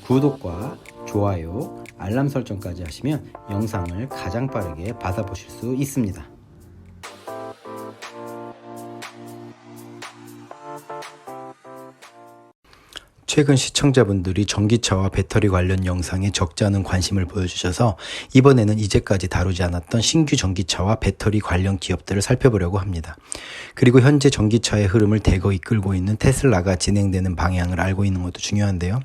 구독과 좋아요, 알람 설정까지 하시면 영상을 가장 빠르게 받아보실 수 있습니다. 최근 시청자분들이 전기차와 배터리 관련 영상에 적지 않은 관심을 보여주셔서 이번에는 이제까지 다루지 않았던 신규 전기차와 배터리 관련 기업들을 살펴보려고 합니다. 그리고 현재 전기차의 흐름을 대거 이끌고 있는 테슬라가 진행되는 방향을 알고 있는 것도 중요한데요.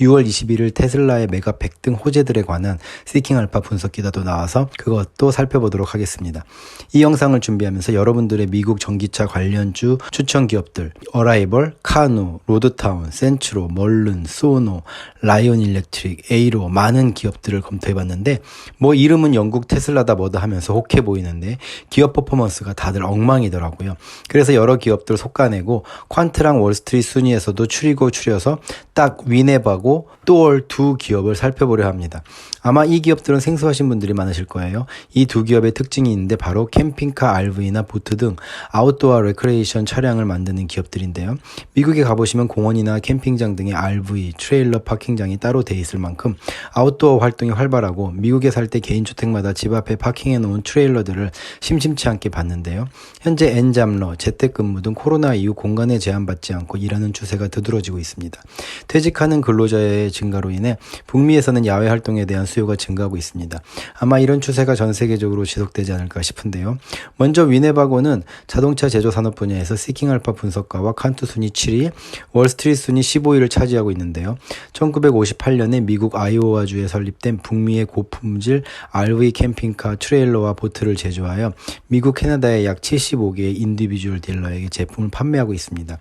6월 21일 테슬라의 메가팩 등 호재들에 관한 시킹알파 분석 기사도 나와서 그것도 살펴보도록 하겠습니다. 이 영상을 준비하면서 여러분들의 미국 전기차 관련주 추천 기업들 어라이벌, 카누, 로드타운, 센트로, 멀른, 소노, 라이온 일렉트릭, 에이로 많은 기업들을 검토해봤는데 뭐 이름은 영국 테슬라다 뭐다 하면서 혹해 보이는데 기업 퍼포먼스가 다들 엉망이더라고요. 그래서 여러 기업들 솎아내고 퀀트랑 월스트리트 순위에서도 추려서 딱 위neb하고 또올 두 기업을 살펴보려 합니다. 아마 이 기업들은 생소하신 분들이 많으실 거예요. 이 두 기업의 특징이 있는데 바로 캠핑카, RV나 보트 등 아웃도어 레크레이션 차량을 만드는 기업들인데요. 미국에 가보시면 공원이나 캠핑장 등의 RV, 트레일러 파킹장이 따로 돼 있을 만큼 아웃도어 활동이 활발하고 미국에 살 때 개인주택마다 집 앞에 파킹해 놓은 트레일러들을 심심치 않게 봤는데요. 현재 N잡러, 재택근무 등 코로나 이후 공간에 제한받지 않고 일하는 추세가 두드러지고 있습니다. 퇴직하는 근로자의 증가로 인해 북미에서는 야외 활동에 대한 수요가 증가하고 있습니다. 아마 이런 추세가 전 세계적으로 지속되지 않을까 싶은데요. 먼저 위네바고는 자동차 제조 산업 분야에서 시킹알파 분석가와 칸투 순위 7위, 월스트리트 순위 15위를 차지하고 있는데요. 1958년에 미국 아이오와주에 설립된 북미의 고품질 RV 캠핑카, 트레일러와 보트를 제조하여 미국, 캐나다의 약 75개의 인디비주얼 딜러에게 제품을 판매하고 있습니다.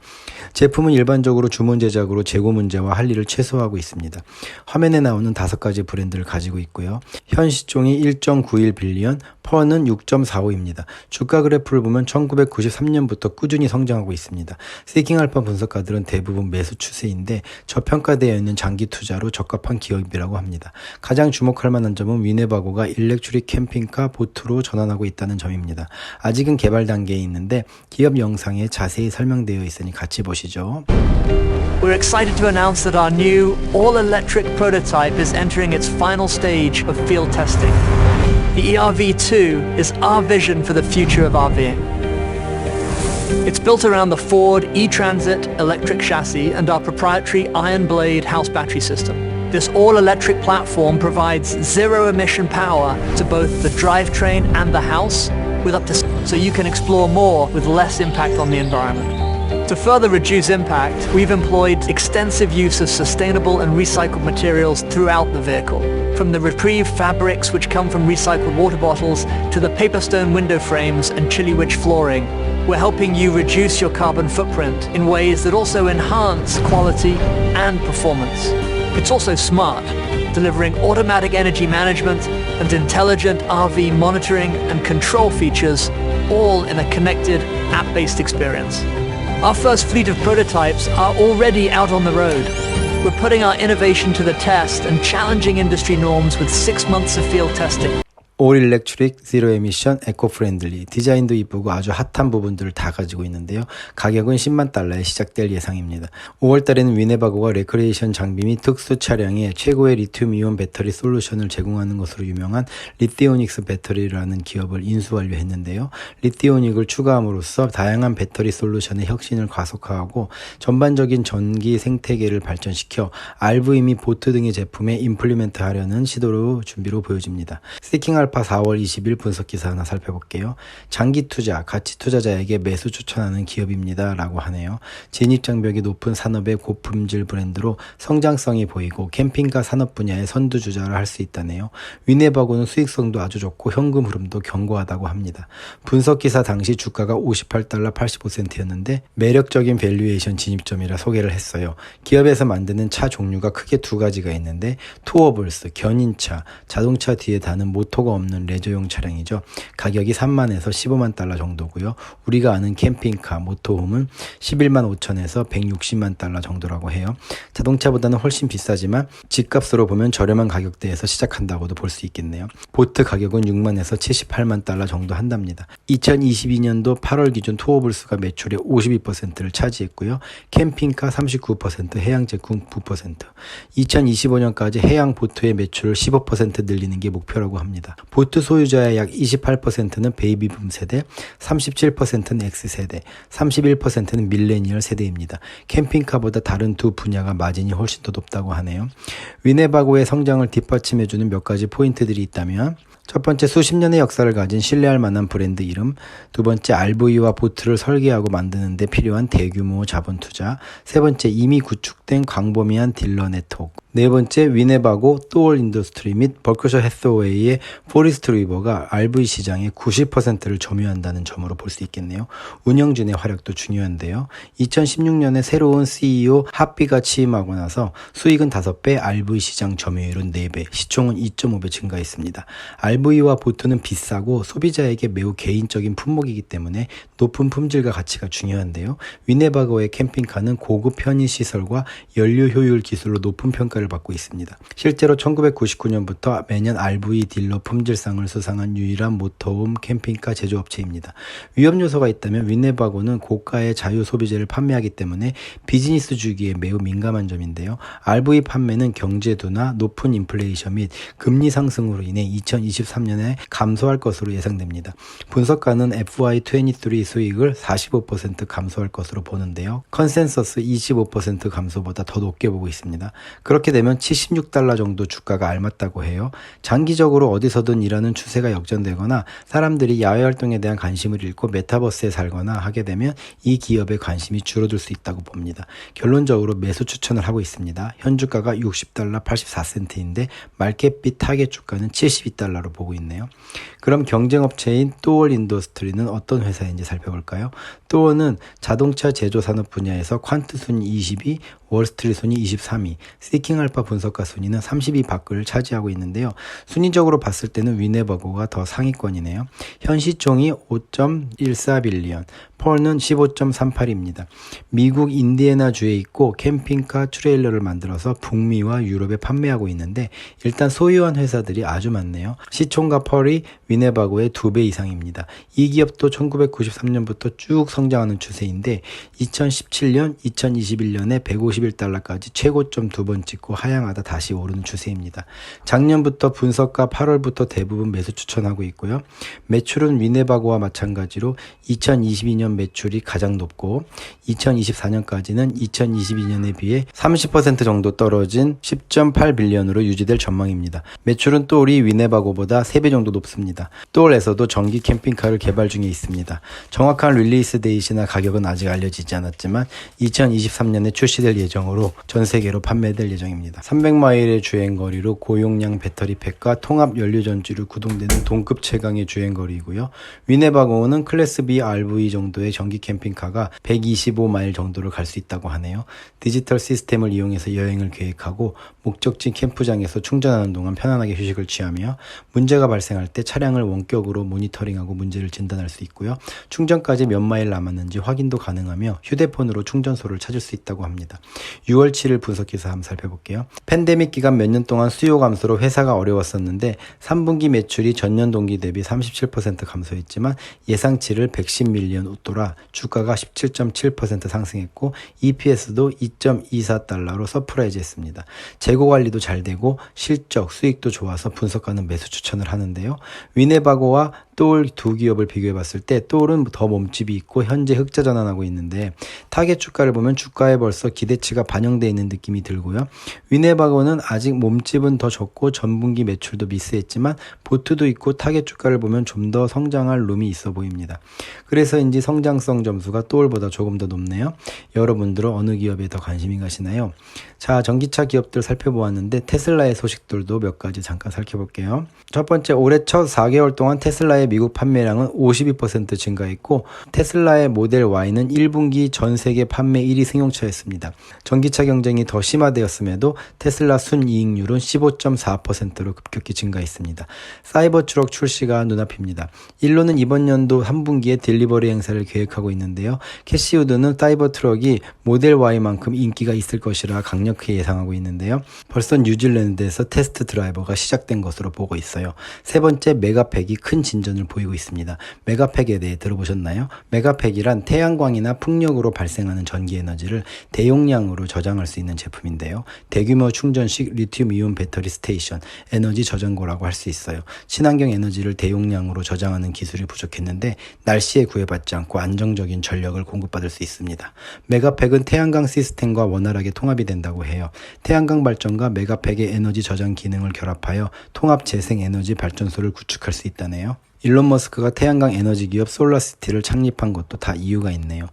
제품은 일반적으로 주문 제작으로 재고 문제와 할 일을 최소화하고 있습니다. 화면에 나오는 5가지 브랜드를 가지고 있고요. 현 시총이 1.91 빌리언, 퍼는 6.45입니다. 주가 그래프를 보면 1993년부터 꾸준히 성장하고 있습니다. 시킹알파 분석가들은 대부분 매수 추세인데 저평가되어 있는 장기 투자로 적합한 기업이라고 합니다. 가장 주목할 만한 점은 위네바고가 일렉트릭 캠핑카, 보트로 전환하고 있다는 점입니다. 아직은 개발 단계에 있는데 기업 영상에 자세히 설명되어 있으니 같이 보시죠. We're excited to announce that our new all-electric prototype is entering its final stage of field testing. The ERV2 is our vision for the future of RVing. It's built around the Ford E-Transit electric chassis and our proprietary Iron Blade house battery system. This all-electric platform provides zero-emission power to both the drivetrain and the house, with up to so you can explore more with less impact on the environment. To further reduce impact, we've employed extensive use of sustainable and recycled materials throughout the vehicle. From the Repreve fabrics which come from recycled water bottles to the Paperstone window frames and Chiliwich flooring, we're helping you reduce your carbon footprint in ways that also enhance quality and performance. It's also smart, delivering automatic energy management and intelligent RV monitoring and control features, all in a connected, app-based experience. Our first fleet of prototypes are already out on the road. We're putting our innovation to the test and challenging industry norms with 6 months of field testing. 올 일렉트릭, 제로 에미션, 에코 프렌들리, 디자인도 이쁘고 아주 핫한 부분들을 다 가지고 있는데요. 가격은 10만 달러에 시작될 예상입니다. 5월 달에는 위네바고가 레크레이션 장비 및 특수 차량에 최고의 리튬이온 배터리 솔루션을 제공하는 것으로 유명한 리티오닉스 배터리라는 기업을 인수 완료했는데요. 리티오닉을 추가함으로써 다양한 배터리 솔루션의 혁신을 가속화하고 전반적인 전기 생태계를 발전시켜 RV 및 보트 등의 제품에 임플리멘트 하려는 준비로 보여집니다. 시킹알파 4월 20일 분석 기사 하나 살펴볼게요. 장기 투자, 가치 투자자에게 매수 추천하는 기업입니다 라고 하네요. 진입장벽이 높은 산업의 고품질 브랜드로 성장성이 보이고 캠핑카 산업 분야의 선두주자를 할 수 있다네요. 위네바고는 수익성도 아주 좋고 현금 흐름도 견고하다고 합니다. 분석 기사 당시 주가가 58달러 85센트였는데 매력적인 밸류에이션 진입점이라 소개를 했어요. 기업에서 만드는 차 종류가 크게 2가지가 있는데 투어블스, 견인차, 자동차 뒤에 다는 모터가 없는 레저용 차량이죠. 가격이 3만에서 15만 달러 정도고요. 우리가 아는 캠핑카, 모터홈은 11만 5천에서 160만 달러 정도라고 해요. 자동차보다는 훨씬 비싸지만 집값으로 보면 저렴한 가격대에서 시작한다고도 볼 수 있겠네요. 보트 가격은 6만에서 78만 달러 정도 한답니다. 2022년도 8월 기준 토어블수가 매출의 52%를 차지했고요. 캠핑카 39%, 해양제품 9%. 2025년까지 해양 보트의 매출을 15% 늘리는 게 목표라고 합니다. 보트 소유자의 약 28%는 베이비붐 세대, 37%는 X세대, 31%는 밀레니얼 세대입니다. 캠핑카보다 다른 두 분야가 마진이 훨씬 더 높다고 하네요. 위네바고의 성장을 뒷받침해주는 몇 가지 포인트들이 있다면, 첫 번째, 수십 년의 역사를 가진 신뢰할 만한 브랜드 이름. 두 번째, RV와 보트를 설계하고 만드는 데 필요한 대규모 자본 투자. 세 번째, 이미 구축된 광범위한 딜러 네트워크. 네 번째, 위네바고, 또월 인더스트리 및 버크셔 해서웨이의 포리스트 리버가 RV 시장의 90%를 점유한다는 점으로 볼 수 있겠네요. 운영진의 활약도 중요한데요. 2016년에 새로운 CEO 핫비가 취임하고 나서 수익은 5배, RV 시장 점유율은 4배, 시총은 2.5배 증가했습니다. RV와 보트는 비싸고 소비자에게 매우 개인적인 품목이기 때문에 높은 품질과 가치가 중요한데요. 위네바고의 캠핑카는 고급 편의시설과 연료 효율 기술로 높은 평가를 받고 있습니다. 실제로 1999년부터 매년 RV 딜러 품질상을 수상한 유일한 모터홈 캠핑카 제조업체입니다. 위험 요소가 있다면 위네바고는 고가의 자유 소비재를 판매하기 때문에 비즈니스 주기에 매우 민감한 점인데요. RV 판매는 경제도나 높은 인플레이션 및 금리 상승으로 인해 2023년에 감소할 것으로 예상됩니다. 분석가는 FY23 수익을 45% 감소할 것으로 보는데요. 컨센서스 25% 감소보다 더 높게 보고 있습니다. 그렇게 되면 76달러 정도 주가가 알맞다고 해요. 장기적으로 어디서든 일하는 추세가 역전되거나 사람들이 야외 활동에 대한 관심을 잃고 메타버스에 살거나 하게 되면 이 기업의 관심이 줄어들 수 있다고 봅니다. 결론적으로 매수 추천을 하고 있습니다. 현주가가 60달러 84센트인데 마켓빗 타겟 주가는 72달러로 보고 있네요. 그럼 경쟁업체인 또월 인더스트리는 어떤 회사인지 살펴볼까요? 또월은 자동차 제조 산업 분야에서 퀀트 순위 22, 월스트리트 순위 23위, 시킹알파 분석가 순위는 30위 밖을 차지하고 있는데요. 순위적으로 봤을 때는 위네바고가 더 상위권이네요. 현 시총이 5.14빌리언, 펄는 15.38입니다. 미국 인디애나주에 있고 캠핑카 트레일러를 만들어서 북미와 유럽에 판매하고 있는데 일단 소유한 회사들이 아주 많네요. 시총과 펄이 위네바고의 2배 이상입니다. 이 기업도 1993년부터 쭉 성장하는 추세인데 2017년, 2021년에 151달러까지 최고점 2번 찍고 하향하다 다시 오르는 추세입니다. 작년부터 분석가 8월부터 대부분 매수 추천하고 있고요. 매출은 위네바고와 마찬가지로 2022년 매출이 가장 높고 2024년까지는 2022년에 비해 30% 정도 떨어진 10.8빌리언으로 유지될 전망입니다. 매출은 또울이 위네바고보다 3배 정도 높습니다. 또울에서도 전기 캠핑카를 개발 중에 있습니다. 정확한 릴리스 데이트나 가격은 아직 알려지지 않았지만 2023년에 출시될 예정으로 전 세계로 판매될 예정입니다. 300마일의 주행거리로 고용량 배터리 팩과 통합 연료 전지를 구동되는 동급 최강의 주행거리이고요. 위네바고는 클래스 B RV 정도의 전기 캠핑카가 125마일 정도를 갈 수 있다고 하네요. 디지털 시스템을 이용해서 여행을 계획하고 목적지 캠프장에서 충전하는 동안 편안하게 휴식을 취하며 문제가 발생할 때 차량을 원격으로 모니터링하고 문제를 진단할 수 있고요. 충전까지 몇 마일 남았는지 확인도 가능하며 휴대폰으로 충전소를 찾을 수 있다고 합니다. 6월 7일 분석기사 한번 살펴볼게요. 팬데믹 기간 몇 년 동안 수요 감소로 회사가 어려웠었는데 3분기 매출이 전년 동기 대비 37% 감소했지만 예상치를 110밀리언 웃돌아 주가가 17.7% 상승했고 EPS도 2.24달러로 서프라이즈 했습니다. 재고 관리도 잘 되고 실적, 수익도 좋아서 분석가는 매수 추천을 하는데요. 위네바고와 또울 두 기업을 비교해 봤을 때 또울은 더 몸집이 있고 현재 흑자 전환하고 있는데 타겟 주가를 보면 주가에 벌써 기대치가 반영되어 있는 느낌이 들고요. 위네바고는 아직 몸집은 더 적고 전분기 매출도 미스했지만 보트도 있고 타겟 주가를 보면 좀 더 성장할 룸이 있어 보입니다. 그래서인지 성장성 점수가 또울보다 조금 더 높네요. 여러분들은 어느 기업에 더 관심이 가시나요? 자, 전기차 기업들 살펴보았는데 테슬라의 소식들도 몇 가지 잠깐 살펴볼게요. 첫 번째, 올해 첫 4개월 동안 테슬라의 미국 판매량은 52% 증가했고 테슬라의 모델 Y는 1분기 전 세계 판매 1위 승용차였습니다. 전기차 경쟁이 더 심화되었음에도 테슬라 순이익률은 15.4%로 급격히 증가했습니다. 사이버 트럭 출시가 눈앞입니다. 일론은 이번 연도 3분기에 딜리버리 행사를 계획하고 있는데요. 캐시 우드는 사이버 트럭이 모델 Y만큼 인기가 있을 것이라 강력히 예상하고 있는데요. 벌써 뉴질랜드에서 테스트 드라이버가 시작된 것으로 보고 있어요. 세 번째, 메가팩이 큰 진전을 보이고 있습니다. 메가팩에 대해 들어보셨나요? 메가팩이란 태양광이나 풍력으로 발생하는 전기 에너지를 대용량으로 저장할 수 있는 제품인데요. 대규모 충전식 리튬이온 배터리 스테이션, 에너지 저장고라고 할 수 있어요. 친환경 에너지를 대용량으로 저장하는 기술이 부족했는데 날씨에 구애받지 않고 안정적인 전력을 공급받을 수 있습니다. 메가팩은 태양광 시스템과 원활하게 통합이 된다고 해요. 태양광 발전과 메가팩의 에너지 저장 기능을 결합하여 통합 재생 에너지 발전소를 구축할 수 있다네요. 일론 머스크가 태양광 에너지 기업 솔라시티를 창립한 것도 다 이유가 있네요.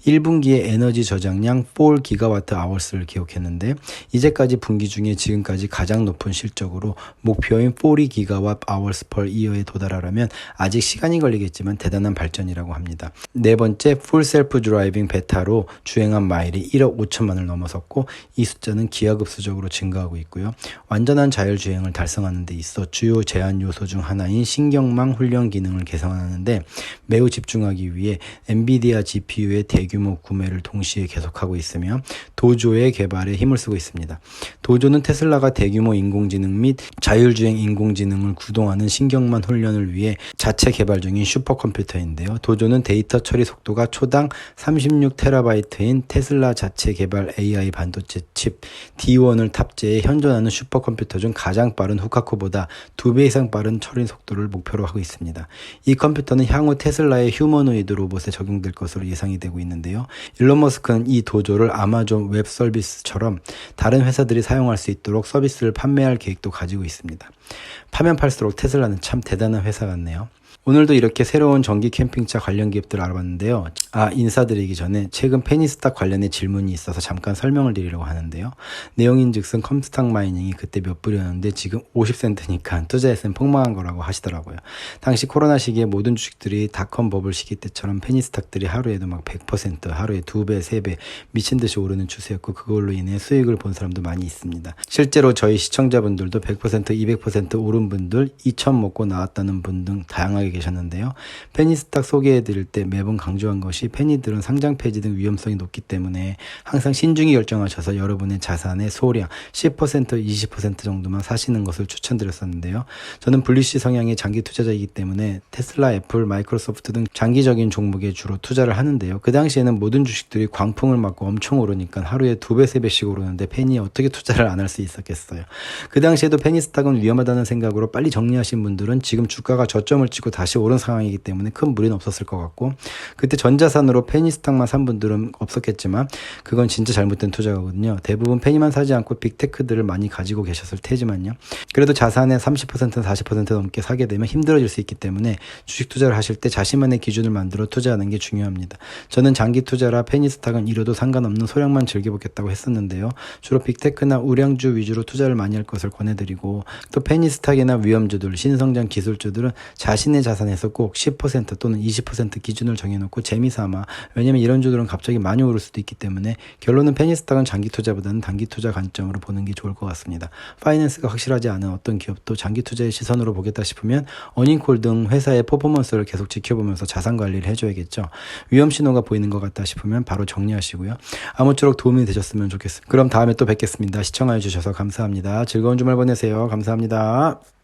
1분기에 에너지 저장량 4GWh를 기록했는데 이제까지 분기 중에 지금까지 가장 높은 실적으로 목표인 40GWh per year에 도달하려면 아직 시간이 걸리겠지만 대단한 발전이라고 합니다. 네 번째, 풀 셀프 드라이빙 베타로 주행한 마일이 1억 5천만을 넘어섰고 이 숫자는 기하급수적으로 증가하고 있고요. 완전한 자율주행을 달성하는 데 있어 주요 제한 요소 중 하나인 신경망 훈련 기능을 개선하는데 매우 집중하기 위해 엔비디아 GPU의 대규모 구매를 동시에 계속하고 있으며 도조의 개발에 힘을 쓰고 있습니다. 도조는 테슬라가 대규모 인공지능 및 자율주행 인공지능을 구동하는 신경망 훈련을 위해 자체 개발 중인 슈퍼컴퓨터인데요. 도조는 데이터 처리 속도가 초당 36TB인 테슬라 자체 개발 AI 반도체 칩 D1을 탑재해 현존하는 슈퍼컴퓨터 중 가장 빠른 후카코보다 2배 이상 빠른 처리 속도를 목표로 하고 있습니다. 이 컴퓨터는 향후 테슬라의 휴머노이드 로봇에 적용될 것으로 예상이 되고 있는데요. 일론 머스크는 이 도조를 아마존 웹 서비스처럼 다른 회사들이 사용할 수 있도록 서비스를 판매할 계획도 가지고 있습니다. 파면 팔수록 테슬라는 참 대단한 회사 같네요. 오늘도 이렇게 새로운 전기 캠핑차 관련 기업들 알아봤는데요. 인사드리기 전에 최근 페니스탁 관련해 질문이 있어서 잠깐 설명을 드리려고 하는데요. 내용인즉슨 컴스탁 마이닝이 그때 몇 불이었는데 지금 50센트니까 투자했으면 폭망한 거라고 하시더라고요. 당시 코로나 시기에 모든 주식들이 닷컴 버블 시기 때처럼 페니스탁들이 하루에도 막 100%, 하루에 2배, 3배 미친 듯이 오르는 추세였고 그걸로 인해 수익을 본 사람도 많이 있습니다. 실제로 저희 시청자분들도 100%, 200% 오른 분들, 2천 먹고 나왔다는 분 등 다양하게 계셨는데요. 페니스탁 소개해드릴 때 매번 강조한 것이 페니들은 상장 폐지 등 위험성이 높기 때문에 항상 신중히 결정하셔서 여러분의 자산의 소량 10%, 20% 정도만 사시는 것을 추천드렸었는데요. 저는 블리시 성향의 장기 투자자이기 때문에 테슬라, 애플, 마이크로소프트 등 장기적인 종목에 주로 투자를 하는데요. 그 당시에는 모든 주식들이 광풍을 맞고 엄청 오르니까 하루에 2배, 3배씩 오르는데 페니에 어떻게 투자를 안 할 수 있었겠어요. 그 당시에도 페니스탁은 위험하다는 생각으로 빨리 정리하신 분들은 지금 주가가 저점을 찍고 다시 오른 상황이기 때문에 큰 무리는 없었을 것 같고 그때 전자산으로 페니스탁만 산 분들은 없었겠지만 그건 진짜 잘못된 투자거든요. 대부분 페니만 사지 않고 빅테크들을 많이 가지고 계셨을 테지만요. 그래도 자산의 30%, 40% 넘게 사게 되면 힘들어질 수 있기 때문에 주식 투자를 하실 때 자신만의 기준을 만들어 투자하는 게 중요합니다. 저는 장기 투자라 페니스탁은 잃어도 상관없는 소량만 즐겨보겠다고 했었는데요. 주로 빅테크나 우량주 위주로 투자를 많이 할 것을 권해드리고 또 페니스탁이나 위험주들, 신성장 기술주들은 자신의 자산에서 꼭 10% 또는 20% 기준을 정해놓고 재미삼아, 왜냐면 이런 주들은 갑자기 많이 오를 수도 있기 때문에 결론은 페니스탁은 장기 투자보다는 단기 투자 관점으로 보는 게 좋을 것 같습니다. 파이낸스가 확실하지 않은 어떤 기업도 장기 투자의 시선으로 보겠다 싶으면 어닝콜 등 회사의 퍼포먼스를 계속 지켜보면서 자산 관리를 해줘야겠죠. 위험 신호가 보이는 것 같다 싶으면 바로 정리하시고요. 아무쪼록 도움이 되셨으면 좋겠습니다. 그럼 다음에 또 뵙겠습니다. 시청해 주셔서 감사합니다. 즐거운 주말 보내세요. 감사합니다.